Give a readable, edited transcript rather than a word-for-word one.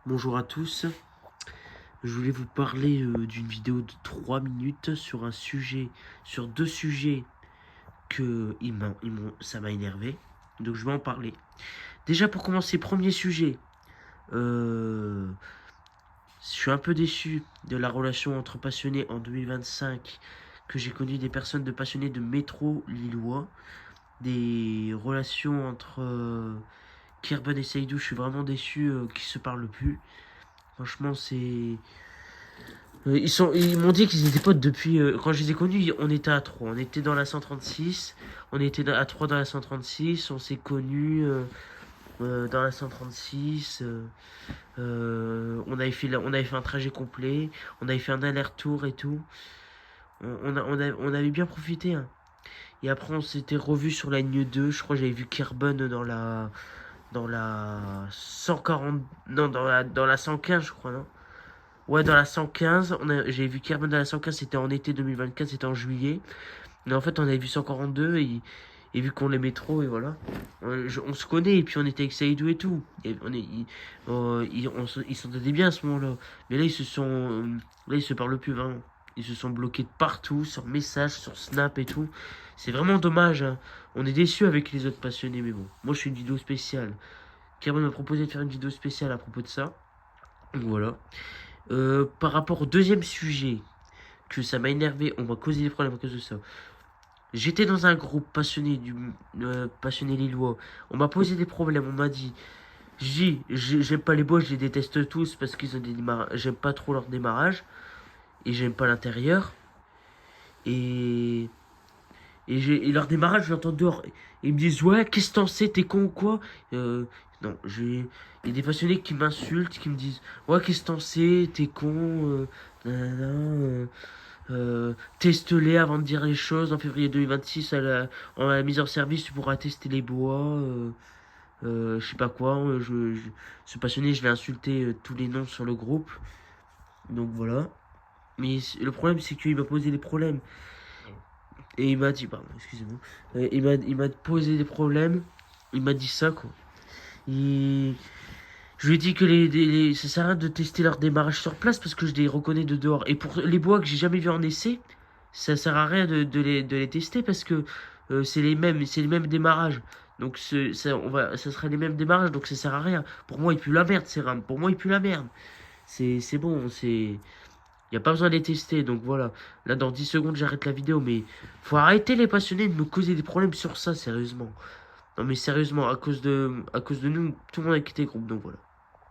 Bonjour à tous, je voulais vous parler d'une vidéo de 3 minutes sur sur deux sujets que ça m'a énervé, donc je vais en parler. Déjà pour commencer, premier sujet, je suis un peu déçu de la relation entre passionnés en 2025, que j'ai connu des personnes de passionnés de métro lillois, des relations entre Kirban et Seydou, je suis vraiment déçu qu'ils se parlent plus. Franchement, c'est. Ils m'ont dit qu'ils étaient potes depuis. Quand je les ai connus, on était à 3. On était dans la 136. On était à 3 dans la 136. On s'est connus dans la 136. On avait fait un trajet complet. On avait fait un aller-retour et tout. On avait bien profité, hein. Et après, on s'était revus sur la ligne 2. Je crois que j'avais vu Kirben dans la 140. Non, dans la 115, je crois, non? Ouais, dans la 115, j'ai vu Kerben dans la 115, c'était en été 2024, c'était en juillet. Mais en fait, on avait vu 142 et vu qu'on l'aimait trop, et voilà. On se connaît, et puis on était avec Saïdou et tout. Et ils s'entendaient bien à ce moment-là. Mais là, là, ils se parlent plus vraiment. Ils se sont bloqués de partout, sur messages, sur Snap et tout. C'est vraiment dommage, hein. On est déçus avec les autres passionnés, mais bon. Moi, je fais une vidéo spéciale. Kerben m'a proposé de faire une vidéo spéciale à propos de ça. Donc voilà. Par rapport au deuxième sujet, que ça m'a énervé, on m'a causé des problèmes à cause de ça. J'étais dans un groupe passionné lillois. On m'a posé des problèmes, on m'a dit, j'aime pas les bois, je les déteste tous parce qu'ils ont des démarrages, j'aime pas trop leur démarrage et j'aime pas l'intérieur. Et et leur démarrage, je l'entends dehors. Ils me disent, ouais, qu'est-ce que t'en sais, t'es con ou quoi? Non, il y a des passionnés qui m'insultent, qui me disent, ouais, qu'est-ce que t'en sais, t'es con, nanana, teste-les avant de dire les choses. En février 2026, en la mise en service, tu pourras tester les bois, je sais pas quoi. Ce passionné, je l'ai insulté tous les noms sur le groupe. Donc voilà. Mais le problème, c'est qu'il m'a posé des problèmes. Et il m'a dit, pardon, excusez-moi. Il m'a posé des problèmes. Il m'a dit ça, quoi. Il- Je lui ai dit que ça sert à rien de tester leur démarrage sur place parce que je les reconnais de dehors. Et pour les bois que j'ai jamais vus en essai, ça sert à rien de les tester parce que c'est les mêmes démarrages. Donc ça sera les mêmes démarrages, donc ça sert à rien. Pour moi, il pue la merde, ces rames. Pour moi, il pue la merde. C'est bon, c'est. Y a pas besoin de les tester, donc voilà. Là, dans 10 secondes, j'arrête la vidéo, mais faut arrêter les passionnés de me causer des problèmes sur ça, sérieusement. Non, mais sérieusement, à cause de nous, tout le monde a quitté le groupe, donc voilà.